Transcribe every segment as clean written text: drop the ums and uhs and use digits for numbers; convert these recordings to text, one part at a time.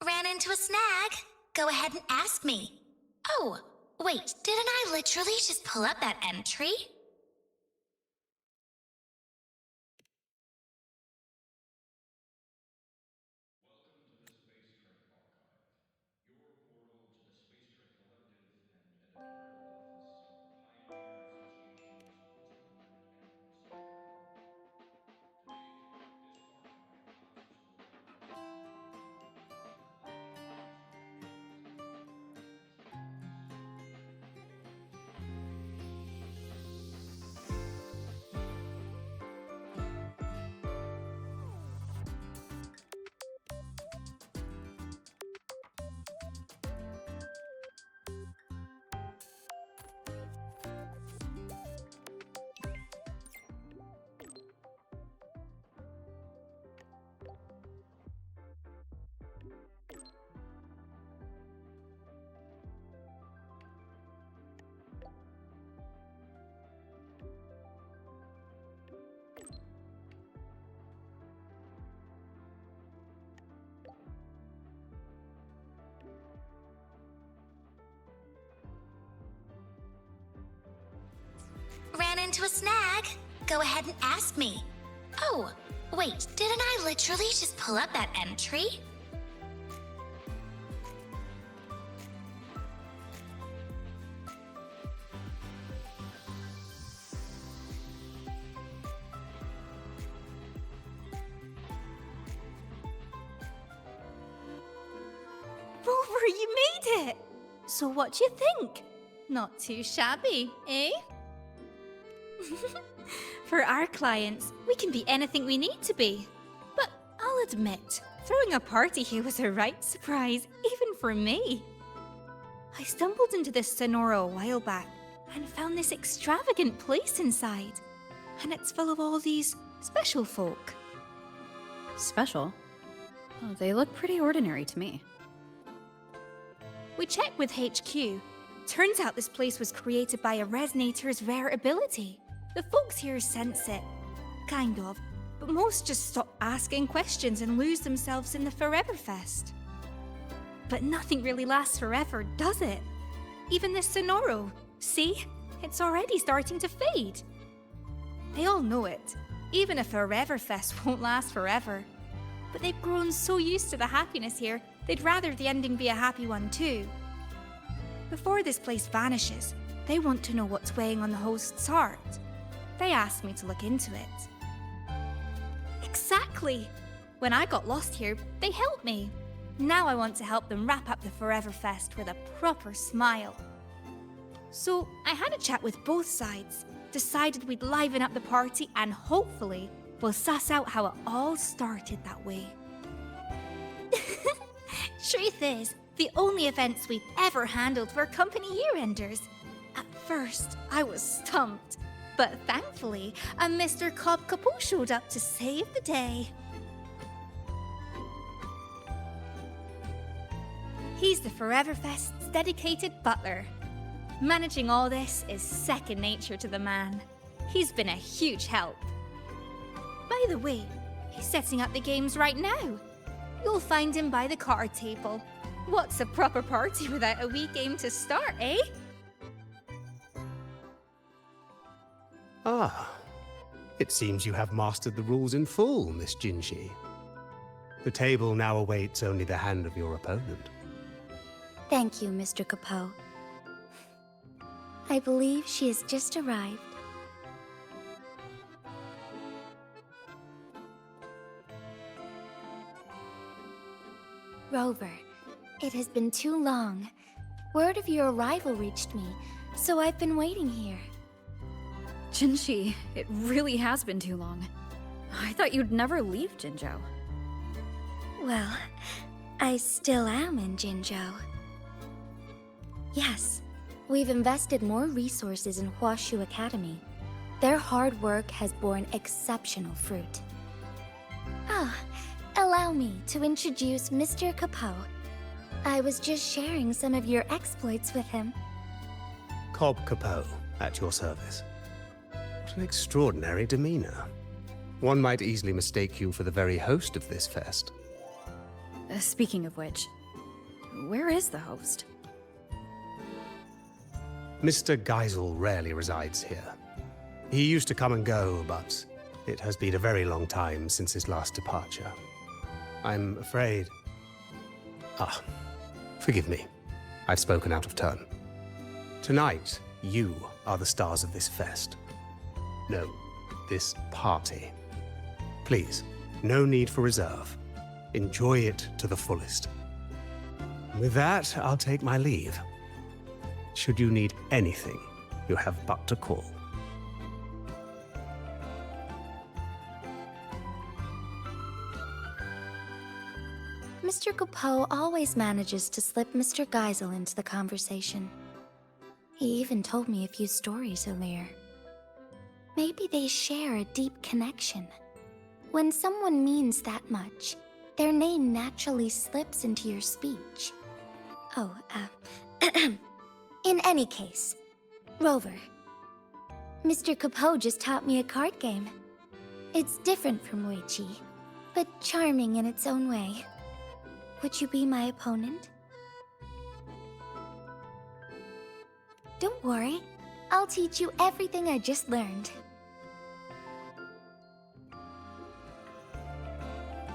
Ran into a snag? Go ahead and ask me. Oh, wait, didn't I literally just pull up that entry? Welcome to the Space Trek Archive, your portal to the Space Trek Collective and editorial office of the Pioneer Association's Wuthering and Research Program. Today, this archive allows us to look back at the Ran into a snag? Go ahead and ask me. Oh, wait, didn't I literally just pull up that entry? Rover, you made it! So what do you think? Not too shabby, eh? For our clients, we can be anything we need to be. But I'll admit, throwing a party here was a right surprise, even for me. I stumbled into this Sonora a while back and found this extravagant place inside. And it's full of all these special folk. Special? Oh, they look pretty ordinary to me. We checked with HQ. Turns out this place was created by a resonator's rare ability. The folks here sense it. Kind of. But most just stop asking questions and lose themselves in the Forever Fest. But nothing really lasts forever, does it? Even this Sonoro. See? It's already starting to fade. They all know it. Even a Forever Fest won't last forever. But they've grown so used to the happiness here, they'd rather the ending be a happy one too. Before this place vanishes, they want to know what's weighing on the host's heart. They asked me to look into it. Exactly! When I got lost here, they helped me. Now I want to help them wrap up the Forever Fest with a proper smile. So I had a chat with both sides, decided we'd liven up the party, and hopefully we'll suss out how it all started that way. Truth is, the only events we've ever handled were company year-enders. At first, I was stumped, but thankfully, a Mr. Cobb Capot showed up to save the day. He's the Forever Fest's dedicated butler. Managing all this is second nature to the man. He's been a huge help. By the way, he's setting up the games right now. You'll find him by the card table. What's a proper party without a wee game to start, eh? Ah, it seems you have mastered the rules in full, Miss Jinshi. The table now awaits only the hand of your opponent. Thank you, Mr. Capot. I believe she has just arrived. Rover, it has been too long. Word of your arrival reached me, so I've been waiting here. Jinshi, it really has been too long. I thought you'd never leave Jinzhou. Well, I still am in Jinzhou. Yes, we've invested more resources in Huashu Academy. Their hard work has borne exceptional fruit. Ah, allow me to introduce Mr. Capot. I was just sharing some of your exploits with him. Cobb Capot, at your service. What an extraordinary demeanor. One might easily mistake you for the very host of this fest. Speaking of which, where is the host? Mr. Geisel rarely resides here. He used to come and go, but it has been a very long time since his last departure. I'm afraid... Ah, forgive me. I've spoken out of turn. Tonight, you are the stars of this fest. No, this party. Please, no need for reserve. Enjoy it to the fullest. With that, I'll take my leave. Should you need anything, you have but to call. Mr. Coupeau always manages to slip Mr. Geisel into the conversation. He even told me a few stories earlier. Maybe they share a deep connection. When someone means that much, their name naturally slips into your speech. Oh, in any case, Rover. Mr. Coupeau just taught me a card game. It's different from Weiqi, but charming in its own way. Would you be my opponent? Don't worry, I'll teach you everything I just learned.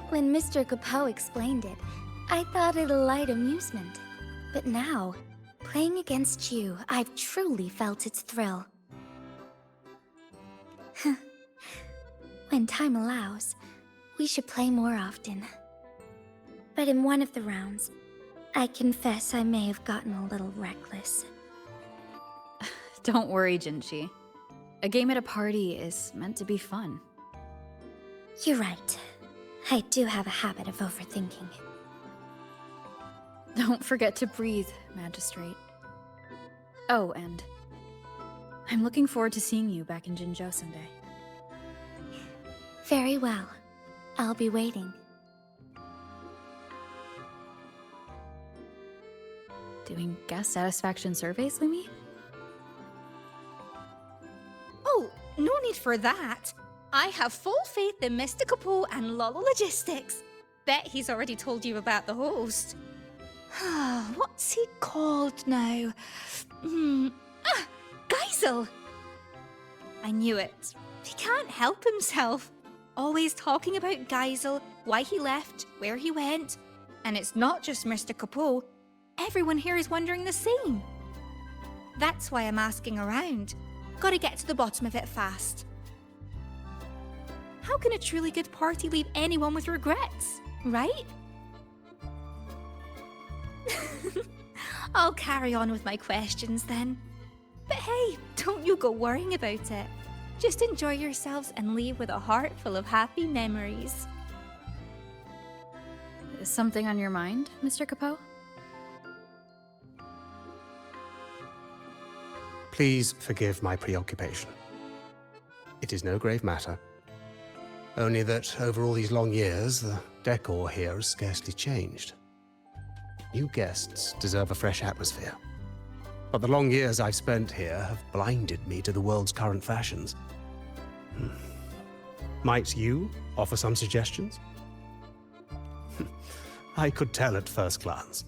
When Mr. Coupeau explained it, I thought it a light amusement. But now, playing against you, I've truly felt its thrill. When time allows, we should play more often. But in one of the rounds, I confess I may have gotten a little reckless. Don't worry, Jinshi. A game at a party is meant to be fun. You're right. I do have a habit of overthinking. Don't forget to breathe, Magistrate. Oh, and I'm looking forward to seeing you back in Jinzhou someday. Very well. I'll be waiting. Doing guest satisfaction surveys, Lumi? Oh, no need for that. I have full faith in Mr. Coupeau and Lolo Logistics. Bet he's already told you about the host. What's he called now? Geisel! I knew it. He can't help himself. Always talking about Geisel, why he left, where he went. And it's not just Mr. Coupeau. Everyone here is wondering the same. That's why I'm asking around. Gotta get to the bottom of it fast. How can a truly good party leave anyone with regrets, right? I'll carry on with my questions then. But hey, don't you go worrying about it. Just enjoy yourselves and leave with a heart full of happy memories. Is something on your mind, Mr. Coupeau? Please forgive my preoccupation. It is no grave matter. Only that over all these long years, the decor here has scarcely changed. New guests deserve a fresh atmosphere. But the long years I've spent here have blinded me to the world's current fashions. Might you offer some suggestions? I could tell at first glance.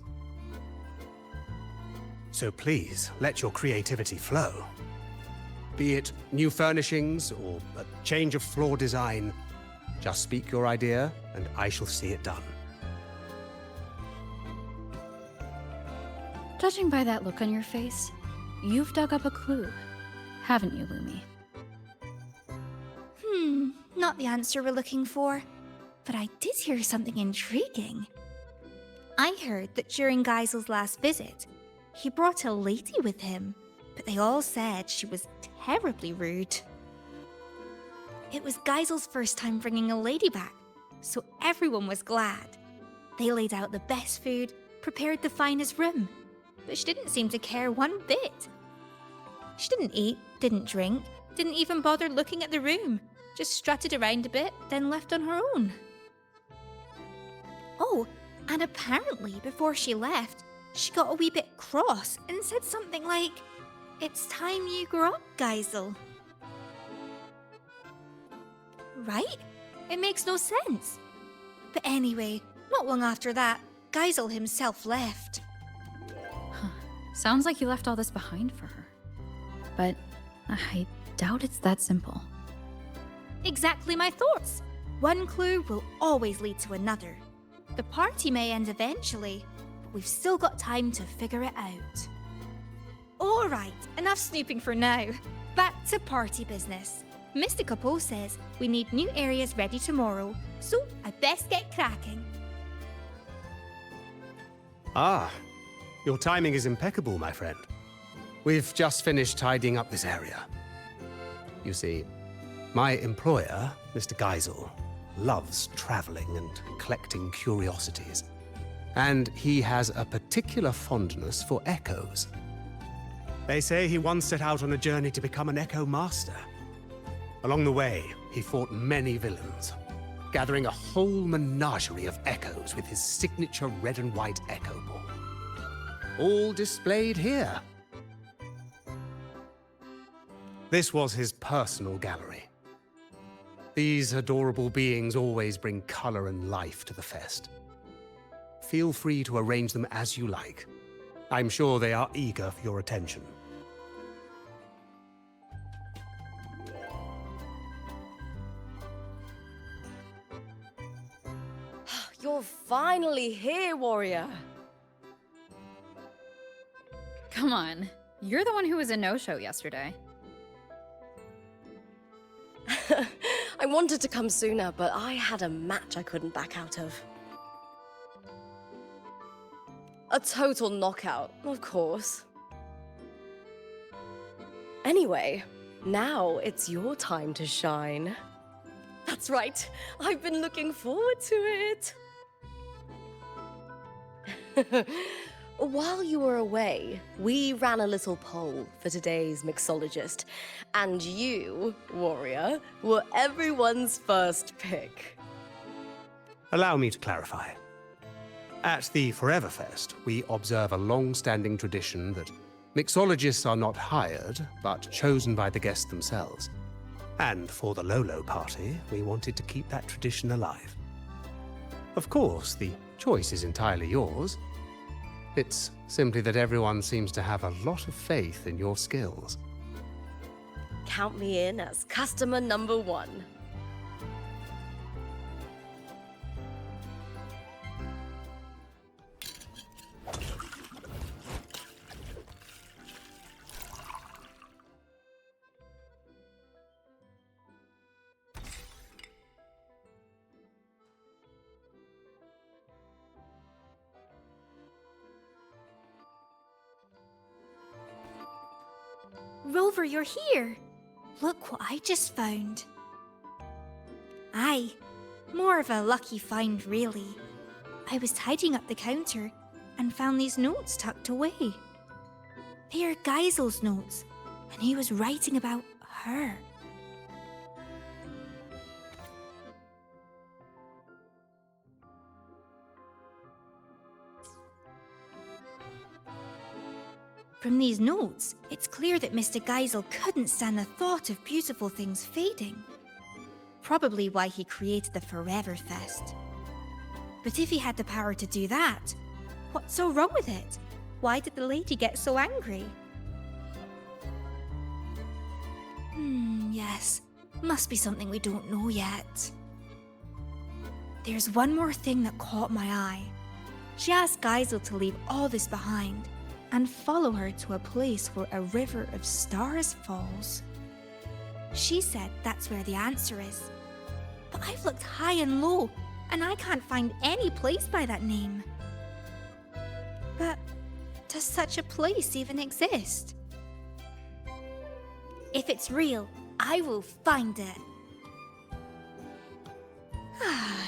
So please, let your creativity flow. Be it new furnishings or a change of floor design, just speak your idea and I shall see it done. Judging by that look on your face, you've dug up a clue, haven't you, Lumi? Not the answer we're looking for. But I did hear something intriguing. I heard that during Geisel's last visit, he brought a lady with him, but they all said she was terribly rude. It was Geisel's first time bringing a lady back, so everyone was glad. They laid out the best food, prepared the finest room, but she didn't seem to care one bit. She didn't eat, didn't drink, didn't even bother looking at the room, just strutted around a bit, then left on her own. Oh, and apparently before she left, she got a wee bit cross and said something like, "It's time you grew up, Geisel." Right? It makes no sense. But anyway, Not long after that, Geisel himself left. Sounds like you left all this behind for her. But I doubt it's that simple. Exactly my thoughts. One clue will always lead to another. The party may end eventually, but we've still got time to figure it out. Alright, enough snooping for now. Back to party business. Mr. Couple says we need new areas ready tomorrow, so I best get cracking. Ah, your timing is impeccable, my friend. We've just finished tidying up this area. You see, my employer, Mr. Geisel, loves traveling and collecting curiosities. And he has a particular fondness for echoes. They say he once set out on a journey to become an echo master. Along the way, he fought many villains, gathering a whole menagerie of echoes with his signature red and white echo ball. All displayed here. This was his personal gallery. These adorable beings always bring color and life to the fest. Feel free to arrange them as you like. I'm sure they are eager for your attention. You're finally here, warrior. Come on. You're the one who was a no-show yesterday. I wanted to come sooner, but I had a match I couldn't back out of. A total knockout, of course. Anyway, now it's your time to shine. That's right, I've been looking forward to it. While you were away, we ran a little poll for today's mixologist, and you, warrior, were everyone's first pick. Allow me to clarify. At the Forever Fest, we observe a long-standing tradition that mixologists are not hired, but chosen by the guests themselves. And for the Lolo party, we wanted to keep that tradition alive. Of course, the choice is entirely yours. It's simply that everyone seems to have a lot of faith in your skills. Count me in as customer number one. Rover, you're here! Look what I just found. Aye, more of a lucky find, really. I was tidying up the counter and found these notes tucked away. They are Geisel's notes, and he was writing about her. From these notes, it's clear that Mr. Geisel couldn't stand the thought of beautiful things fading. Probably why he created the Forever Fest. But if he had the power to do that, what's so wrong with it? Why did the lady get so angry? Yes. Must be something we don't know yet. There's one more thing that caught my eye. She asked Geisel to leave all this behind and follow her to a place where a river of stars falls. She said that's where the answer is. But I've looked high and low, and I can't find any place by that name. But does such a place even exist? If it's real, I will find it.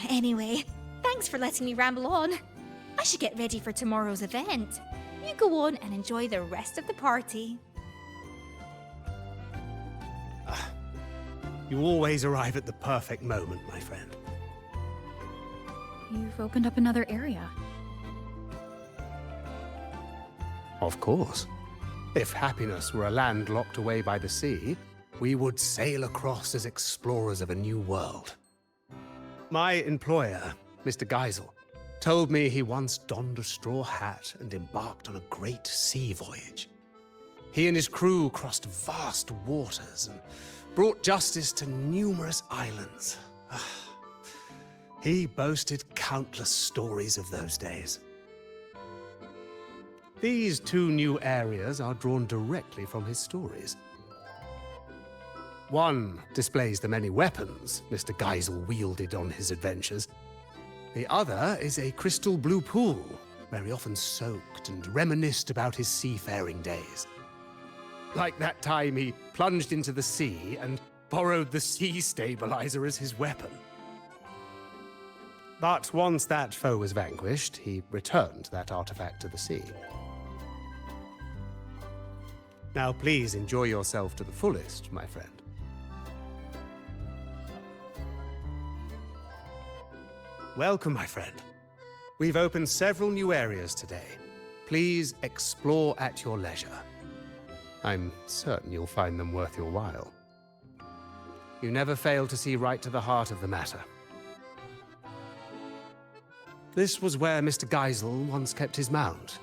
Anyway, thanks for letting me ramble on. I should get ready for tomorrow's event. You go on and enjoy the rest of the party. You always arrive at the perfect moment, my friend. You've opened up another area. Of course. If happiness were a land locked away by the sea, we would sail across as explorers of a new world. My employer, Mr. Geisel, told me he once donned a straw hat and embarked on a great sea voyage. He and his crew crossed vast waters and brought justice to numerous islands. He boasted countless stories of those days. These two new areas are drawn directly from his stories. One displays the many weapons Mr. Geisel wielded on his adventures. The other is a crystal blue pool, where he often soaked and reminisced about his seafaring days. Like that time he plunged into the sea and borrowed the sea stabilizer as his weapon. But once that foe was vanquished, he returned that artifact to the sea. Now please enjoy yourself to the fullest, my friend. Welcome, my friend. We've opened several new areas today. Please explore at your leisure. I'm certain you'll find them worth your while. You never fail to see right to the heart of the matter. This was where Mr. Geisel once kept his mount.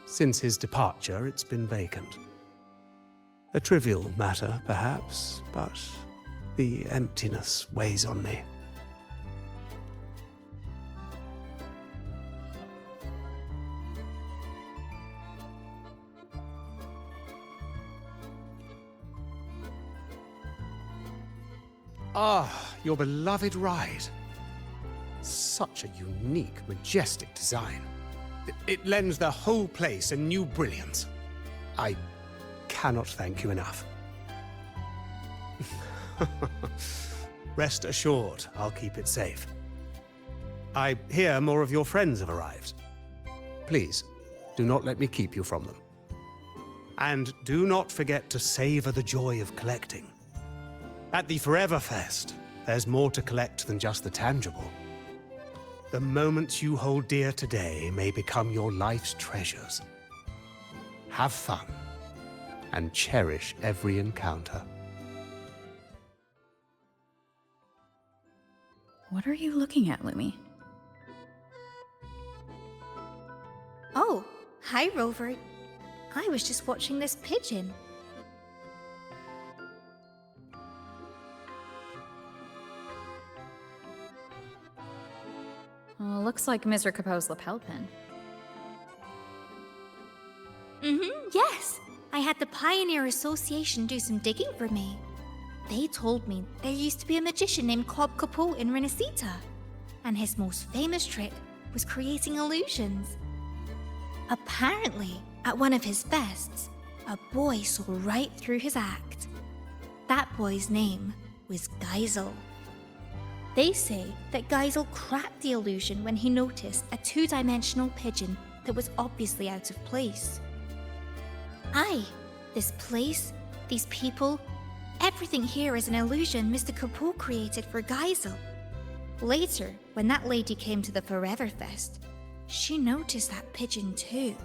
Since his departure, it's been vacant. A trivial matter, perhaps, but the emptiness weighs on me. Ah, your beloved ride. Such a unique, majestic design. It lends the whole place a new brilliance. I cannot thank you enough. Rest assured, I'll keep it safe. I hear more of your friends have arrived. Please, do not let me keep you from them. And do not forget to savor the joy of collecting. At the Forever Fest, there's more to collect than just the tangible. The moments you hold dear today may become your life's treasures. Have fun, and cherish every encounter. What are you looking at, Lumi? Oh, hi, Rover. I was just watching this pigeon. Well, looks like Mr. Capoe's lapel pin. Yes. I had the Pioneer Association do some digging for me. They told me there used to be a magician named Cobb Capoe in Renacita, and his most famous trick was creating illusions. Apparently, at one of his fests, a boy saw right through his act. That boy's name was Geisel. They say that Geisel cracked the illusion when he noticed a two-dimensional pigeon that was obviously out of place. Aye, this place, these people, everything here is an illusion Mr. Capoe created for Geisel. Later, when that lady came to the Forever Fest, she noticed that pigeon too.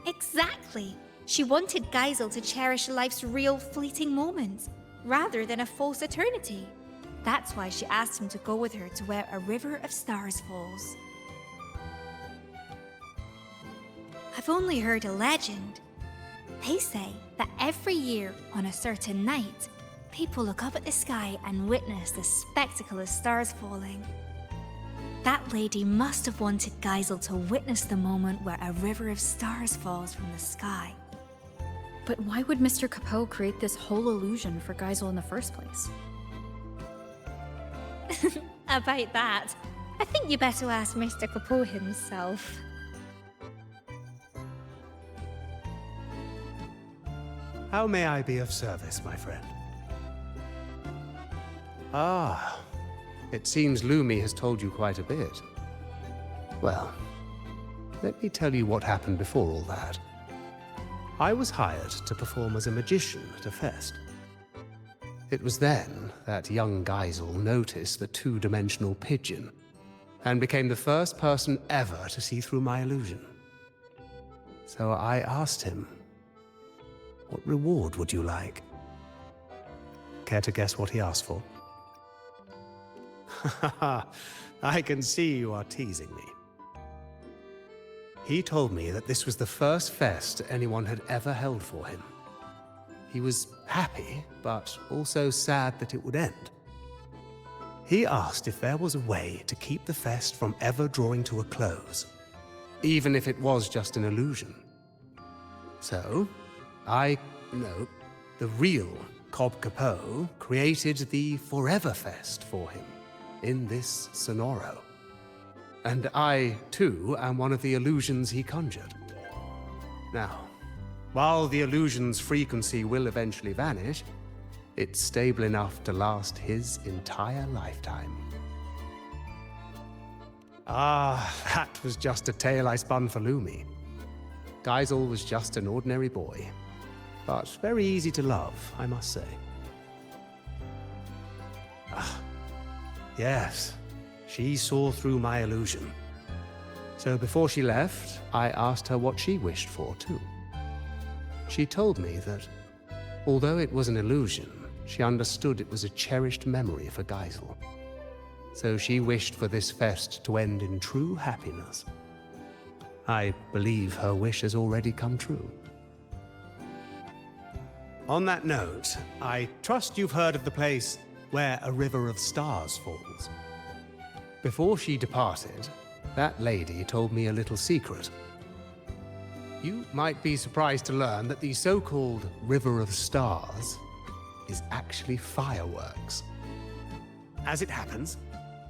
Exactly! She wanted Geisel to cherish life's real fleeting moments, rather than a false eternity. That's why she asked him to go with her to where a river of stars falls. I've only heard a legend. They say that every year on a certain night, people look up at the sky and witness the spectacle of stars falling. That lady must have wanted Geisel to witness the moment where a river of stars falls from the sky. But why would Mr. Capoe create this whole illusion for Geisel in the first place? About that, I think you better ask Mr. Capoe himself. How may I be of service, my friend? Ah, it seems Lumi has told you quite a bit. Well, let me tell you what happened before all that. I was hired to perform as a magician at a fest. It was then that young Geisel noticed the two-dimensional pigeon and became the first person ever to see through my illusion. So I asked him, "What reward would you like?" Care to guess what he asked for? I can see you are teasing me. He told me that this was the first fest anyone had ever held for him. He was happy, but also sad that it would end. He asked if there was a way to keep the fest from ever drawing to a close, even if it was just an illusion. So, the real Cobb Capot created the Forever Fest for him in this Sonoro. And I, too, am one of the illusions he conjured. Now, while the illusion's frequency will eventually vanish, it's stable enough to last his entire lifetime. Ah, that was just a tale I spun for Lumi. Geisel was just an ordinary boy, but very easy to love, I must say. Ah, yes, she saw through my illusion. So before she left, I asked her what she wished for, too. She told me that, although it was an illusion, she understood it was a cherished memory for Geisel. So she wished for this fest to end in true happiness. I believe her wish has already come true. On that note, I trust you've heard of the place where a river of stars falls. Before she departed, that lady told me a little secret. You might be surprised to learn that the so-called River of Stars is actually fireworks. As it happens,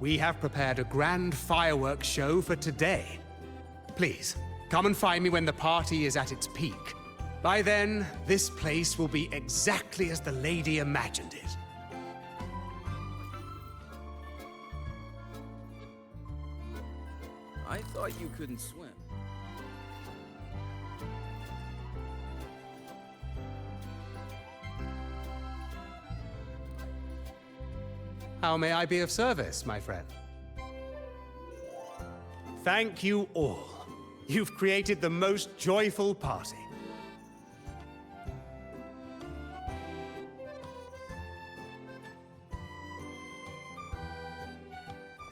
we have prepared a grand fireworks show for today. Please, come and find me when the party is at its peak. By then, this place will be exactly as the lady imagined it. I thought you couldn't swim. How may I be of service, my friend? Thank you all. You've created the most joyful party.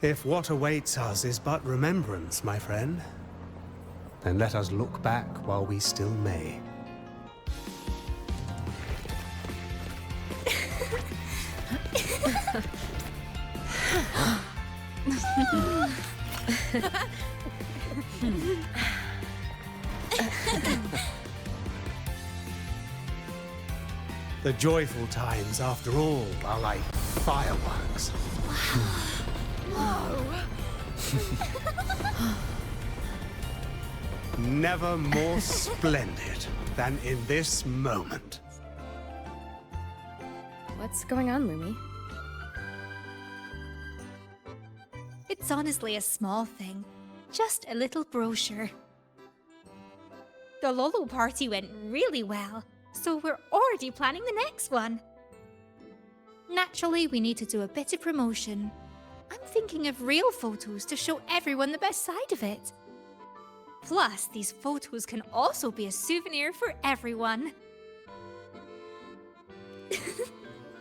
If what awaits us is but remembrance, my friend, then let us look back while we still may. The joyful times, after all, are like fireworks. Never more splendid than in this moment. What's going on, Lumi? It's honestly a small thing. Just a little brochure. The Lolo party went really well, so we're already planning the next one. Naturally, we need to do a bit of promotion. I'm thinking of real photos to show everyone the best side of it. Plus, these photos can also be a souvenir for everyone.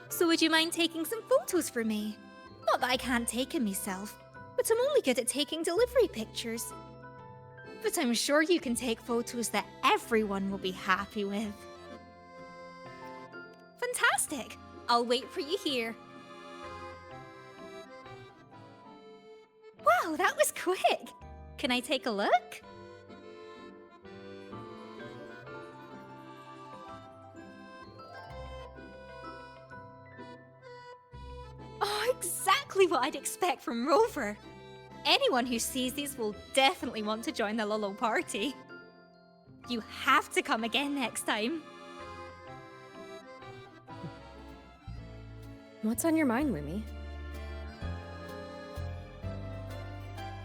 So would you mind taking some photos for me? Not that I can't take them myself, but I'm only good at taking delivery pictures. But I'm sure you can take photos that everyone will be happy with. Fantastic! I'll wait for you here. Wow, that was quick! Can I take a look? Oh, exactly what I'd expect from Rover. Anyone who sees these will definitely want to join the Lolo party. You have to come again next time. What's on your mind, Lumi?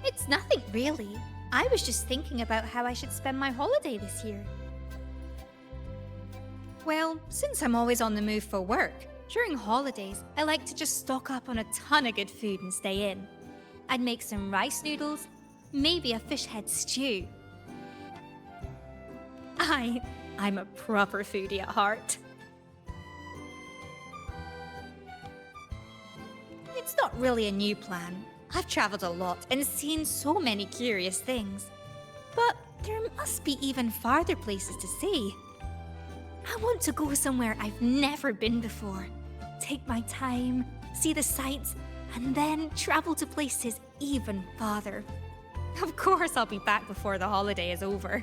It's nothing really. I was just thinking about how I should spend my holiday this year. Well, since I'm always on the move for work, during holidays, I like to just stock up on a ton of good food and stay in. I'd make some rice noodles, maybe a fish head stew. I'm a proper foodie at heart. It's not really a new plan. I've traveled a lot and seen so many curious things. But there must be even farther places to see. I want to go somewhere I've never been before. Take my time, see the sights, and then travel to places even farther. Of course I'll be back before the holiday is over.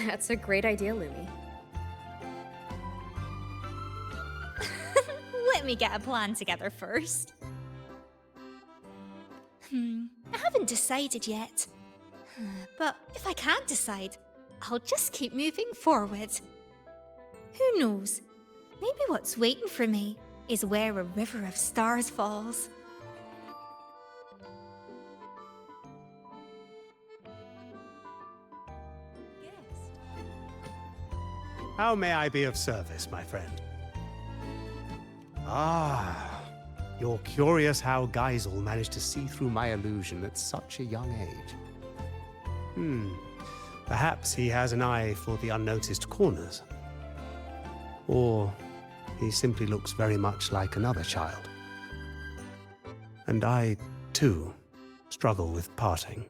That's a great idea, Lumi. Let me get a plan together first. I haven't decided yet. But if I can't decide, I'll just keep moving forward. Who knows? Maybe what's waiting for me is where a river of stars falls. How may I be of service, my friend? Ah, you're curious how Geisel managed to see through my illusion at such a young age. Perhaps he has an eye for the unnoticed corners. Or he simply looks very much like another child. And I, too, struggle with parting.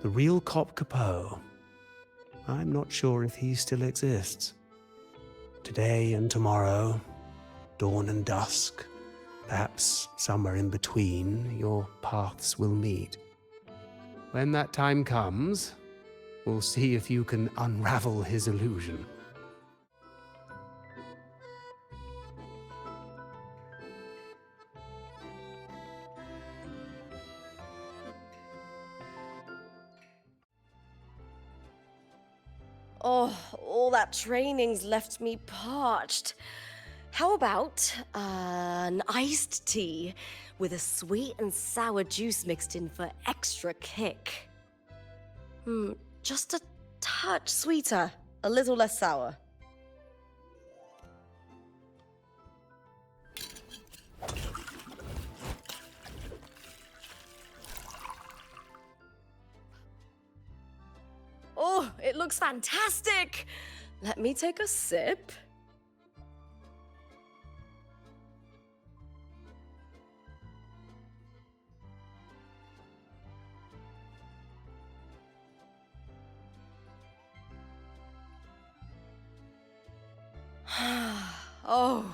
The real Cop Capot. I'm not sure if he still exists. Today and tomorrow, dawn and dusk, perhaps somewhere in between, your paths will meet. When that time comes, we'll see if you can unravel his illusion. Oh, all that training's left me parched. How about an iced tea with a sweet and sour juice mixed in for extra kick? Just a touch sweeter, a little less sour. Oh, it looks fantastic! Let me take a sip. Oh,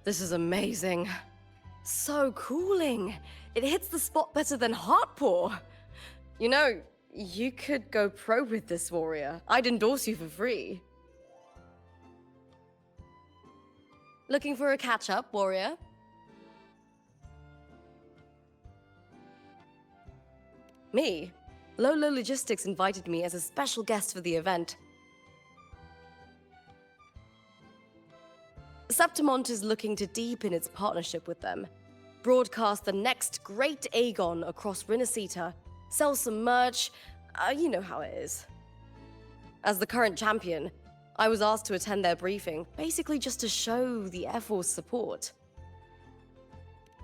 this is amazing. So cooling. It hits the spot better than Heartpaw. You know, you could go pro with this, warrior. I'd endorse you for free. Looking for a catch-up, warrior? Me? Lolo Logistics invited me as a special guest for the event. Septimont is looking to deepen its partnership with them, broadcast the next great Aegon across Rinasita, sell some merch, you know how it is. As the current champion, I was asked to attend their briefing, basically just to show the Air Force support.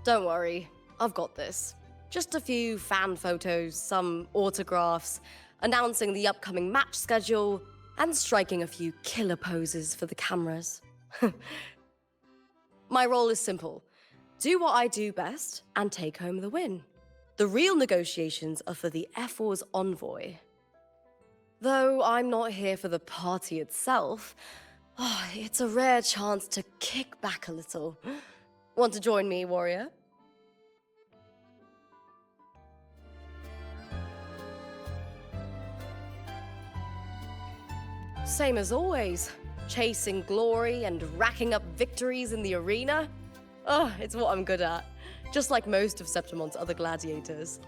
Don't worry, I've got this. Just a few fan photos, some autographs, announcing the upcoming match schedule, and striking a few killer poses for the cameras. My role is simple. Do what I do best and take home the win. The real negotiations are for the F4's envoy. Though I'm not here for the party itself, it's a rare chance to kick back a little. Want to join me, warrior? Same as always. Chasing glory and racking up victories in the arena. It's what I'm good at. Just like most of Septimont's other gladiators.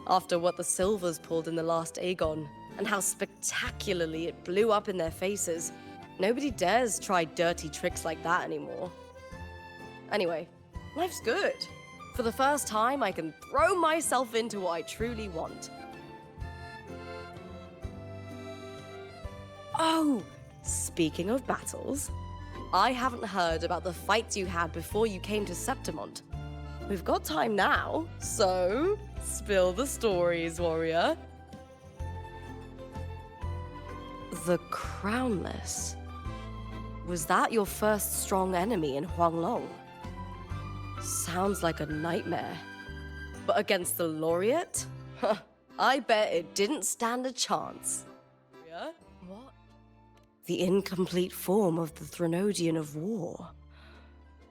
After what the Silvers pulled in the last Aegon, and how spectacularly it blew up in their faces, nobody dares try dirty tricks like that anymore. Anyway, life's good. For the first time, I can throw myself into what I truly want. Oh! Speaking of battles, I haven't heard about the fights you had before you came to Septimont. We've got time now, so spill the stories, warrior. The Crownless. Was that your first strong enemy in Huanglong? Sounds like a nightmare. But against the laureate? Huh, I bet it didn't stand a chance. Yeah? What? The incomplete form of the Threnodian of War.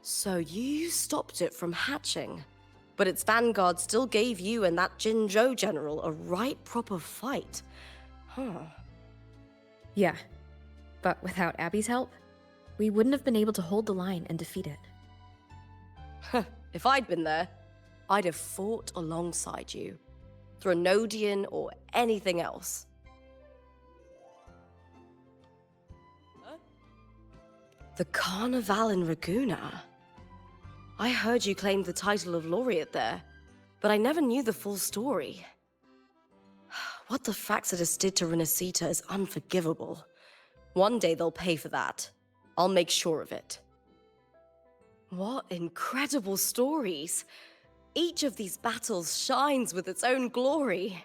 So you stopped it from hatching, but its vanguard still gave you and that Jinzhou general a right proper fight. Huh. Yeah, but without Abby's help, we wouldn't have been able to hold the line and defeat it. If I'd been there, I'd have fought alongside you. Threnodian or anything else. The Carnival in Raguna. I heard you claimed the title of laureate there, but I never knew the full story. What the Fraxidus did to Renacita is unforgivable. One day they'll pay for that. I'll make sure of it. What incredible stories! Each of these battles shines with its own glory.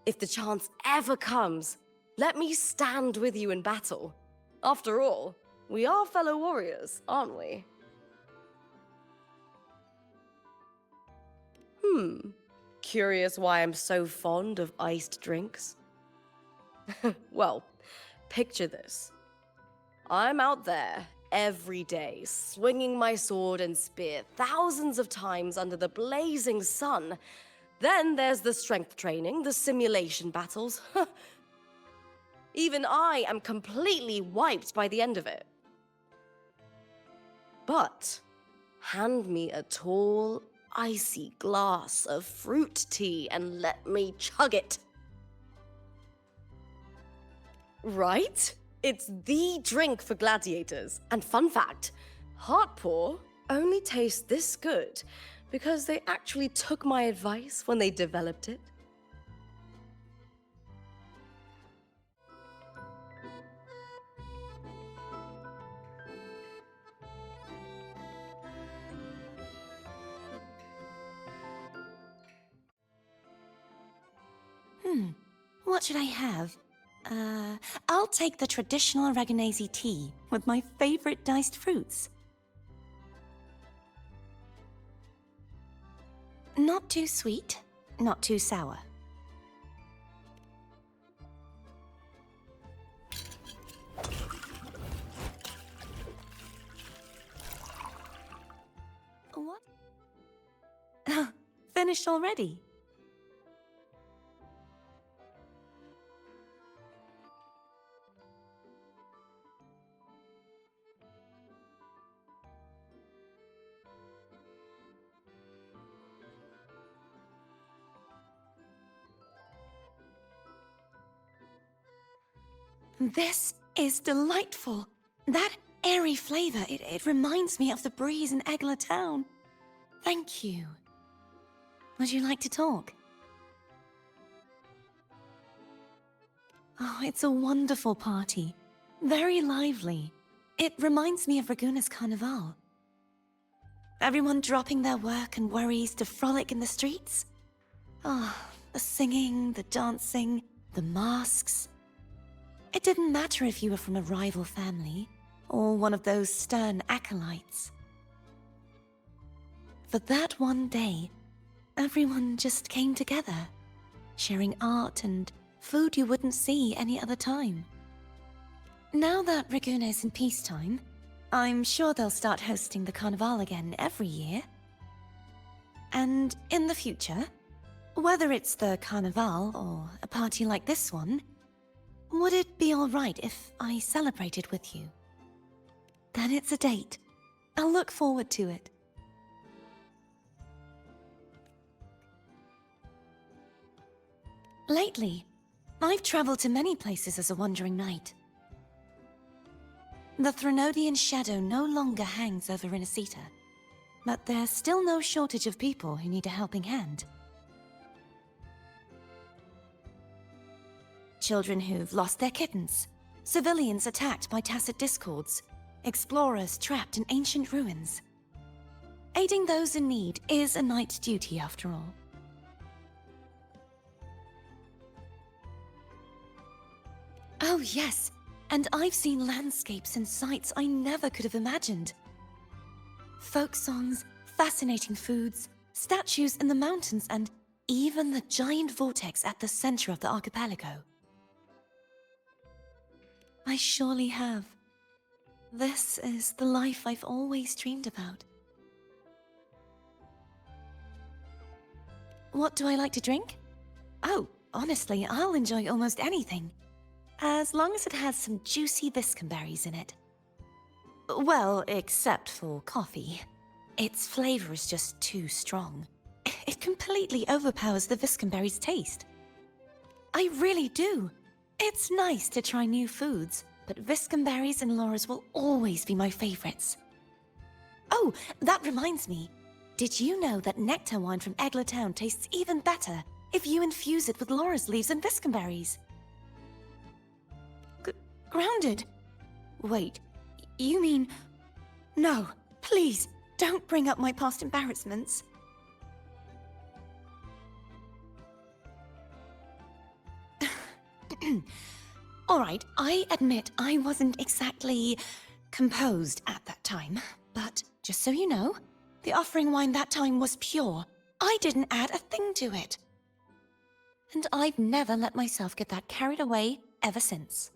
If the chance ever comes, let me stand with you in battle. After all, we are fellow warriors, aren't we? Curious why I'm so fond of iced drinks? Well, picture this. I'm out there every day, swinging my sword and spear thousands of times under the blazing sun. Then there's the strength training, the simulation battles. Even I am completely wiped by the end of it. But hand me a tall, icy glass of fruit tea and let me chug it. Right? It's the drink for gladiators. And fun fact, Heartpaw only tastes this good because they actually took my advice when they developed it. What should I have? I'll take the traditional Aragonese tea with my favorite diced fruits. Not too sweet, not too sour. What? Finished already? This is delightful. That airy flavor, it reminds me of the breeze in Egla Town. Thank you. Would you like to talk? Oh, it's a wonderful party. Very lively. It reminds me of Raguna's Carnival. Everyone dropping their work and worries to frolic in the streets. Oh, the singing, the dancing, the masks. It didn't matter if you were from a rival family, or one of those stern acolytes. For that one day, everyone just came together, sharing art and food you wouldn't see any other time. Now that Raguna is in peacetime, I'm sure they'll start hosting the Carnival again every year. And in the future, whether it's the Carnival or a party like this one, would it be all right if I celebrated with you? Then it's a date. I'll look forward to it. Lately, I've traveled to many places as a wandering knight. The Threnodian shadow no longer hangs over Renacita, but there's still no shortage of people who need a helping hand. Children who've lost their kittens, civilians attacked by tacit discords, explorers trapped in ancient ruins. Aiding those in need is a knight's duty after all. Oh yes, and I've seen landscapes and sights I never could have imagined. Folk songs, fascinating foods, statues in the mountains, and even the giant vortex at the center of the archipelago. I surely have. This is the life I've always dreamed about. What do I like to drink? Oh, honestly, I'll enjoy almost anything. As long as it has some juicy viscumberries in it. Well, except for coffee. Its flavor is just too strong. It completely overpowers the viscumberry's taste. I really do. It's nice to try new foods, but viscumberries and Laura's will always be my favorites. Oh, that reminds me. Did you know that nectar wine from Egler Town tastes even better if you infuse it with Laura's leaves and viscumberries? Grounded? Wait, you mean... No, please, don't bring up my past embarrassments. Alright, I admit I wasn't exactly composed at that time, but just so you know, the offering wine that time was pure. I didn't add a thing to it. And I've never let myself get that carried away ever since.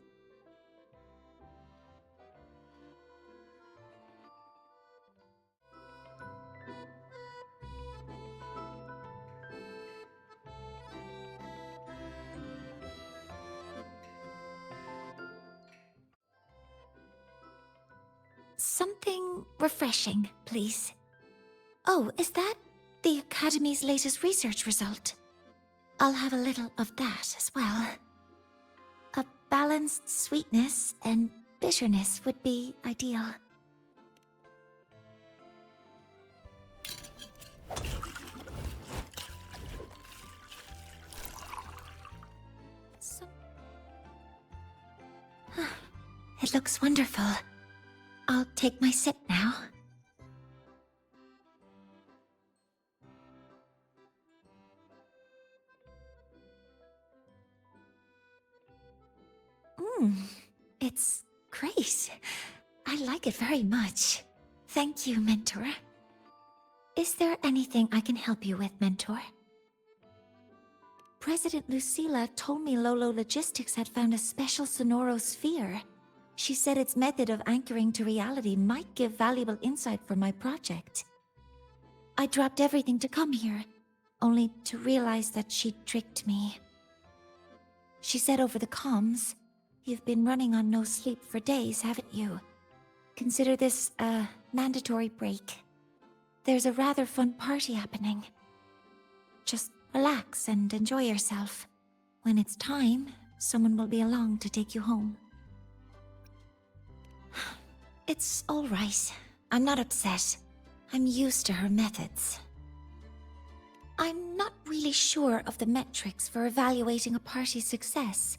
Something refreshing, please. Oh, is that the Academy's latest research result? I'll have a little of that as well. A balanced sweetness and bitterness would be ideal. It looks wonderful. I'll take my sip now. It's great. I like it very much. Thank you, Mentor. Is there anything I can help you with, Mentor? President Lucilla told me Lolo Logistics had found a special sonorosphere. She said its method of anchoring to reality might give valuable insight for my project. I dropped everything to come here, only to realize that she tricked me. She said over the comms, "You've been running on no sleep for days, haven't you? Consider this a mandatory break. There's a rather fun party happening. Just relax and enjoy yourself. When it's time, someone will be along to take you home." It's all right. I'm not upset. I'm used to her methods. I'm not really sure of the metrics for evaluating a party's success,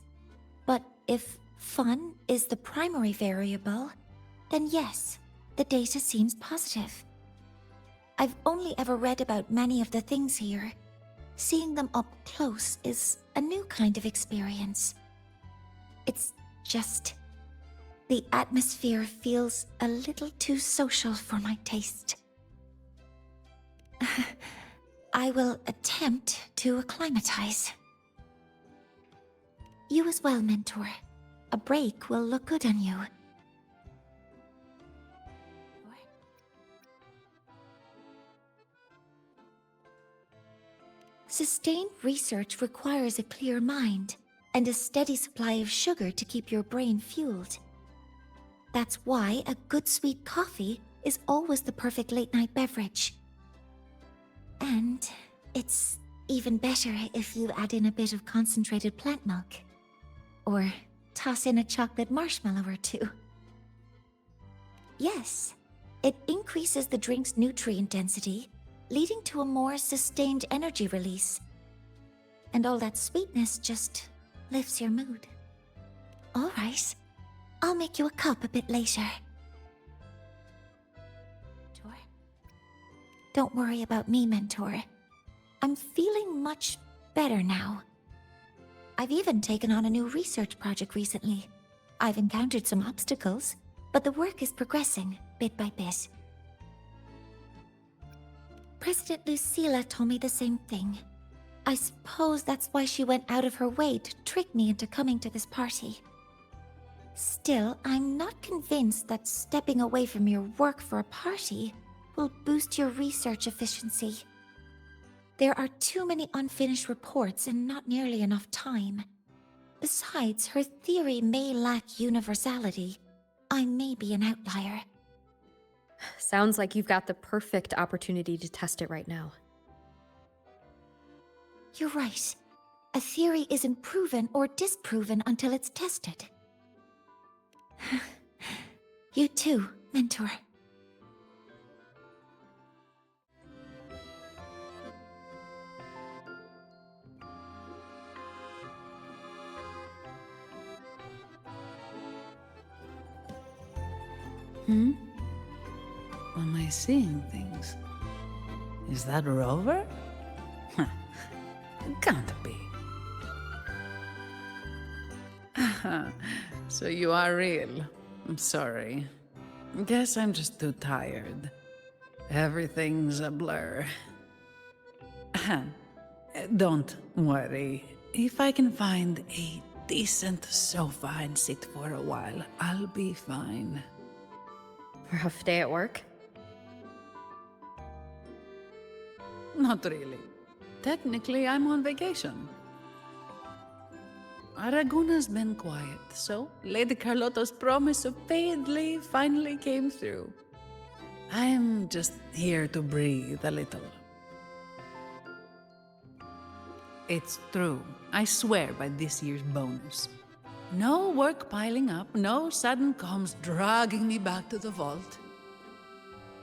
but if fun is the primary variable, then yes, the data seems positive. I've only ever read about many of the things here. Seeing them up close is a new kind of experience. It's just... the atmosphere feels a little too social for my taste. I will attempt to acclimatize. You as well, Mentor. A break will look good on you. Sustained research requires a clear mind and a steady supply of sugar to keep your brain fueled. That's why a good sweet coffee is always the perfect late-night beverage. And it's even better if you add in a bit of concentrated plant milk. Or toss in a chocolate marshmallow or two. Yes, it increases the drink's nutrient density, leading to a more sustained energy release. And all that sweetness just lifts your mood. All right. I'll make you a cup a bit later. Don't worry about me, Mentor. I'm feeling much better now. I've even taken on a new research project recently. I've encountered some obstacles, but the work is progressing bit by bit. President Lucilla told me the same thing. I suppose that's why she went out of her way to trick me into coming to this party. Still, I'm not convinced that stepping away from your work for a party will boost your research efficiency. There are too many unfinished reports and not nearly enough time. Besides, her theory may lack universality. I may be an outlier. Sounds like you've got the perfect opportunity to test it right now. You're right. A theory isn't proven or disproven until it's tested. You too, Mentor. Am I seeing things? Is that Rover? Can't be. So you are real. I'm sorry. Guess I'm just too tired. Everything's a blur. Don't worry. If I can find a decent sofa and sit for a while, I'll be fine. Rough day at work? Not really. Technically, I'm on vacation. Aragona's been quiet, so Lady Carlotta's promise of paid leave finally came through. I'm just here to breathe a little. It's true. I swear by this year's bonus. No work piling up, no sudden comms dragging me back to the vault.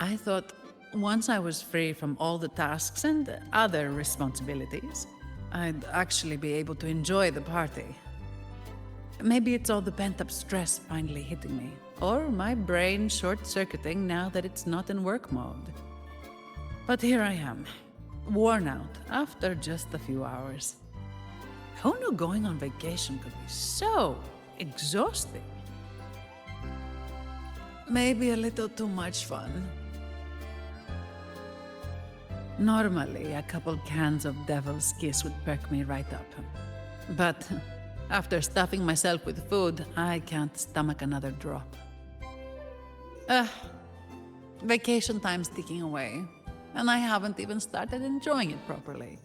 I thought once I was free from all the tasks and other responsibilities, I'd actually be able to enjoy the party. Maybe it's all the pent-up stress finally hitting me, or my brain short-circuiting now that it's not in work mode. But here I am, worn out after just a few hours. Who knew going on vacation could be so exhausting? Maybe a little too much fun. Normally, a couple cans of Devil's Kiss would perk me right up. But after stuffing myself with food, I can't stomach another drop. Vacation time's ticking away, and I haven't even started enjoying it properly.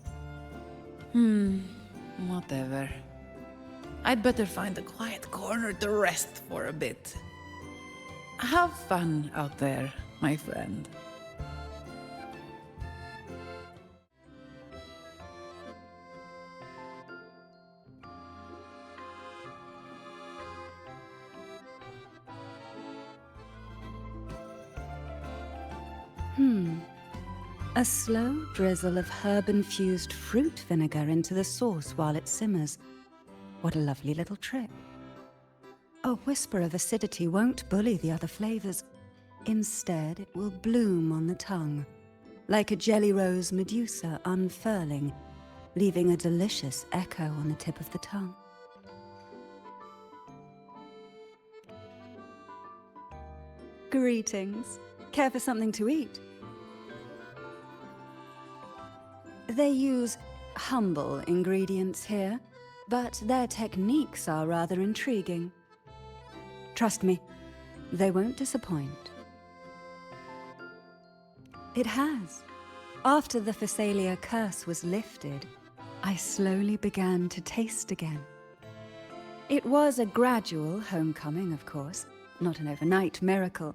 Whatever. I'd better find a quiet corner to rest for a bit. Have fun out there, my friend. A slow drizzle of herb-infused fruit vinegar into the sauce while it simmers. What a lovely little trick. A whisper of acidity won't bully the other flavors. Instead, it will bloom on the tongue, like a jelly rose medusa unfurling, leaving a delicious echo on the tip of the tongue. Greetings. Care for something to eat? They use humble ingredients here, but their techniques are rather intriguing. Trust me, they won't disappoint. It has. After the Phasalia curse was lifted, I slowly began to taste again. It was a gradual homecoming, of course, not an overnight miracle,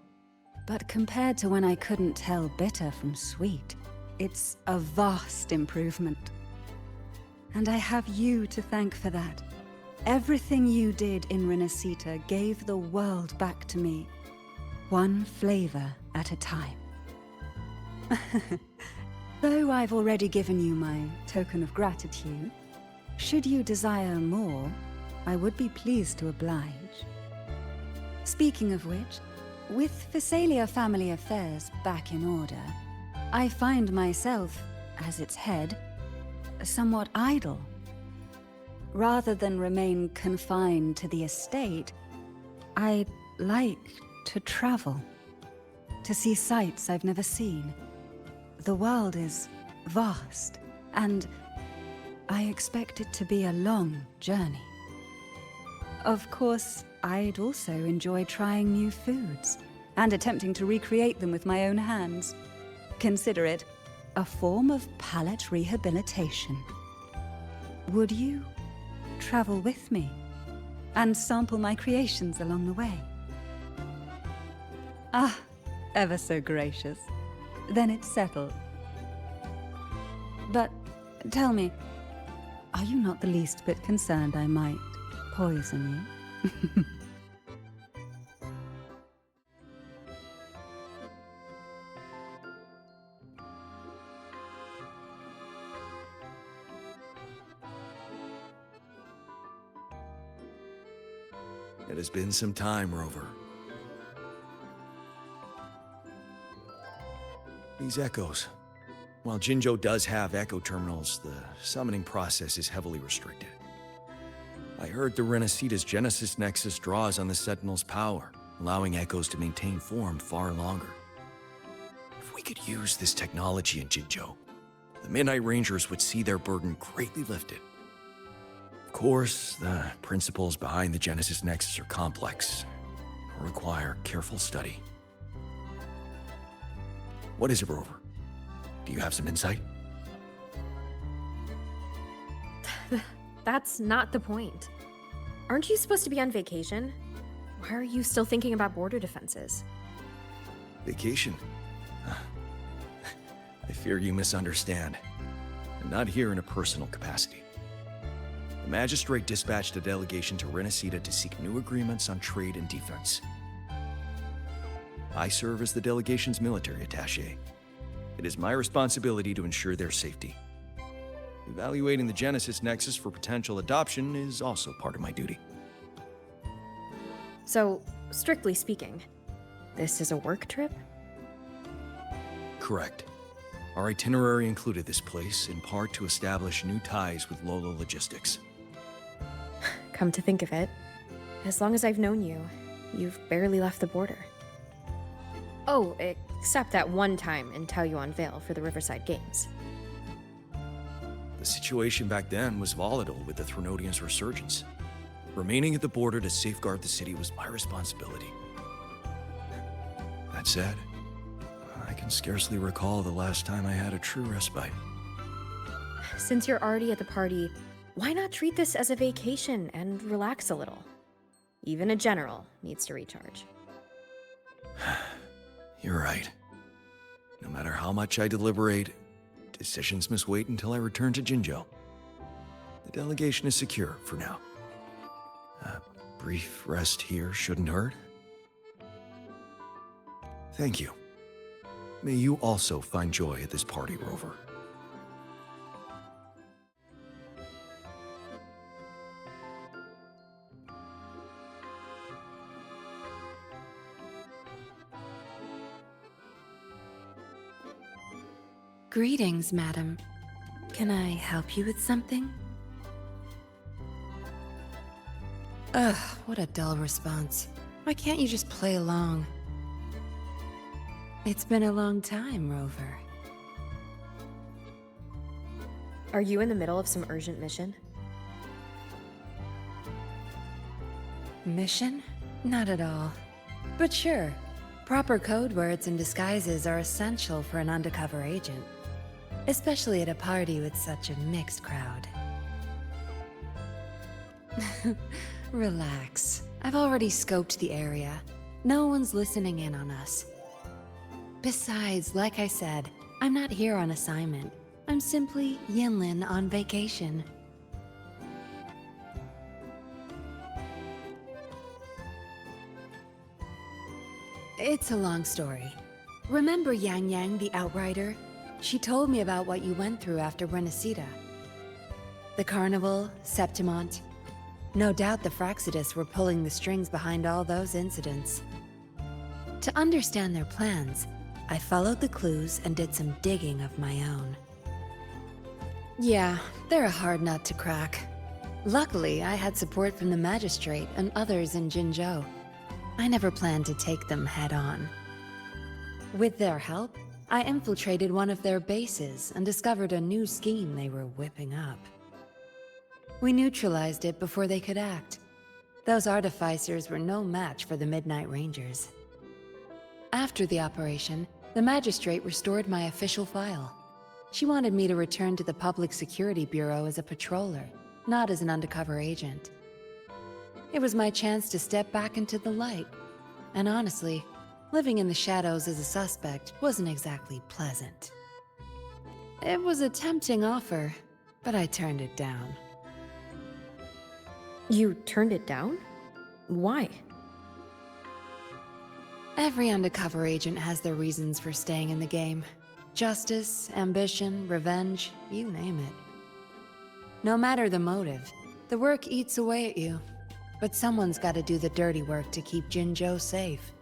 but compared to when I couldn't tell bitter from sweet, it's a vast improvement. And I have you to thank for that. Everything you did in Renacita gave the world back to me, one flavor at a time. Though I've already given you my token of gratitude, should you desire more, I would be pleased to oblige. Speaking of which, with Phasalia family affairs back in order, I find myself, as its head, somewhat idle. Rather than remain confined to the estate, I'd like to travel, to see sights I've never seen, The world is vast, and I expect it to be a long journey. Of course, I'd also enjoy trying new foods and attempting to recreate them with my own hands. Consider it a form of palate rehabilitation. Would you travel with me and sample my creations along the way? Ah, ever so gracious. Then it's settled. But tell me, are you not the least bit concerned I might poison you? It has been some time, Rover. These echoes. While Jinzhou does have echo terminals, the summoning process is heavily restricted. I heard the Renacita's Genesis Nexus draws on the Sentinel's power, allowing echoes to maintain form far longer. If we could use this technology in Jinzhou, the Midnight Rangers would see their burden greatly lifted. Of course, the principles behind the Genesis Nexus are complex and require careful study. What is it, Rover? Do you have some insight? That's not the point. Aren't you supposed to be on vacation? Why are you still thinking about border defenses? Vacation? I fear you misunderstand. I'm not here in a personal capacity. The Magistrate dispatched a delegation to Renacita to seek new agreements on trade and defense. I serve as the delegation's military attaché. It is my responsibility to ensure their safety. Evaluating the Genesis Nexus for potential adoption is also part of my duty. So, strictly speaking, this is a work trip? Correct. Our itinerary included this place, in part to establish new ties with Lolo Logistics. Come to think of it, as long as I've known you, you've barely left the border. Oh, except that one time in Taoyuan Vale for the Riverside Games. The situation back then was volatile with the Threnodians' resurgence. Remaining at the border to safeguard the city was my responsibility. That said, I can scarcely recall the last time I had a true respite. Since you're already at the party, why not treat this as a vacation and relax a little? Even a general needs to recharge. You're right. No matter how much I deliberate, decisions must wait until I return to Jinzhou. The delegation is secure for now. A brief rest here shouldn't hurt. Thank you. May you also find joy at this party, Rover. Greetings, madam. Can I help you with something? Ugh, what a dull response. Why can't you just play along? It's been a long time, Rover. Are you in the middle of some urgent mission? Mission? Not at all. But sure, proper code words and disguises are essential for an undercover agent. Especially at a party with such a mixed crowd. Relax. I've already scoped the area. No one's listening in on us. Besides, like I said, I'm not here on assignment. I'm simply Yinlin on vacation. It's a long story. Remember Yang Yang, the Outrider? She told me about what you went through after Renacita. The Carnival, Septimont. No doubt the Fraxidus were pulling the strings behind all those incidents. To understand their plans, I followed the clues and did some digging of my own. Yeah, they're a hard nut to crack. Luckily, I had support from the Magistrate and others in Jinzhou. I never planned to take them head on. With their help, I infiltrated one of their bases and discovered a new scheme they were whipping up. We neutralized it before they could act. Those artificers were no match for the Midnight Rangers. After the operation, the magistrate restored my official file. She wanted me to return to the Public Security Bureau as a patroller, not as an undercover agent. It was my chance to step back into the light. And honestly, living in the shadows as a suspect wasn't exactly pleasant. It was a tempting offer, but I turned it down. You turned it down? Why? Every undercover agent has their reasons for staying in the game. Justice, ambition, revenge, you name it. No matter the motive, the work eats away at you. But someone's got to do the dirty work to keep Jinzhou safe.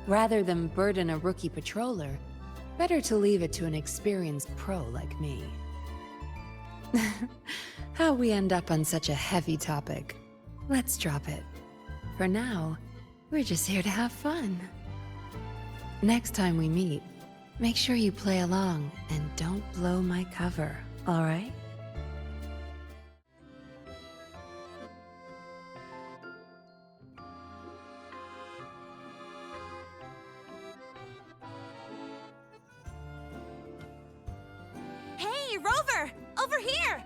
Rather than burden a rookie patroller, better to leave it to an experienced pro like me. How we end up on such a heavy topic. Let's drop it. For now, we're just here to have fun. Next time we meet, make sure you play along and don't blow my cover, alright? Hey, Rover! Over here!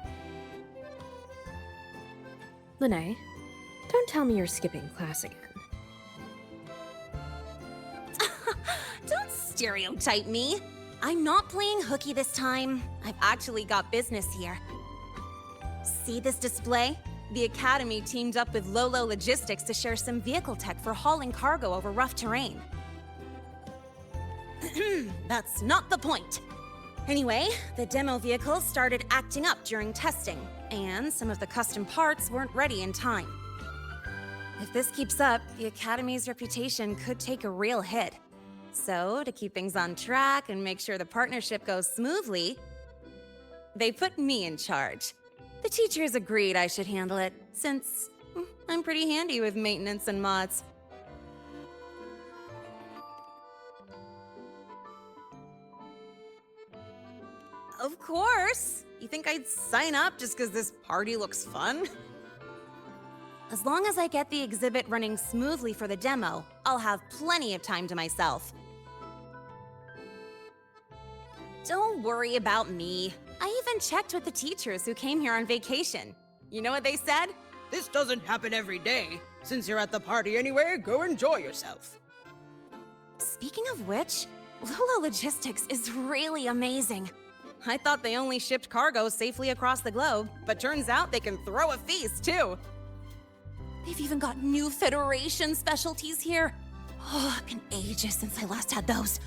Lynae, don't tell me you're skipping class again. Don't stereotype me. I'm not playing hooky this time. I've actually got business here. See this display? The Academy teamed up with Lolo Logistics to share some vehicle tech for hauling cargo over rough terrain. That's not the point. Anyway, the demo vehicles started acting up during testing, and some of the custom parts weren't ready in time. If this keeps up, the Academy's reputation could take a real hit. So, to keep things on track and make sure the partnership goes smoothly, they put me in charge. The teachers agreed I should handle it, since I'm pretty handy with maintenance and mods. Of course! You think I'd sign up just because this party looks fun? As long as I get the exhibit running smoothly for the demo, I'll have plenty of time to myself. Don't worry about me. I even checked with the teachers who came here on vacation. You know what they said? This doesn't happen every day. Since you're at the party anyway, go enjoy yourself. Speaking of which, Lolo Logistics is really amazing. I thought they only shipped cargo safely across the globe, but turns out they can throw a feast, too. They've even got new Federation specialties here. Oh, it's been ages since I last had those.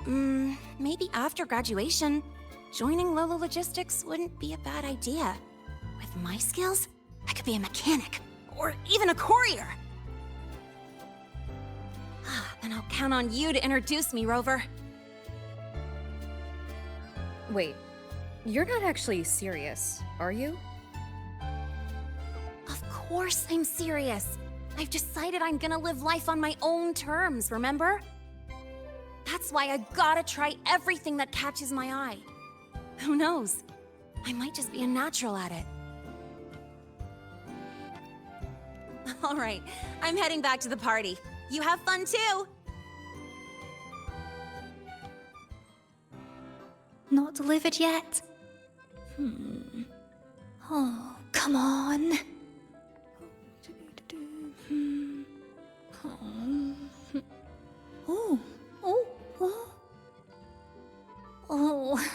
Maybe after graduation, joining Lolo Logistics wouldn't be a bad idea. With my skills, I could be a mechanic, or even a courier. Then I'll count on you to introduce me, Rover. Wait, you're not actually serious, are you? Of course I'm serious. I've decided I'm gonna live life on my own terms, remember? That's why I gotta try everything that catches my eye. Who knows? I might just be a natural at it. All right, I'm heading back to the party. You have fun too! Not delivered yet? Oh, come on. Oh, oh, oh. Oh.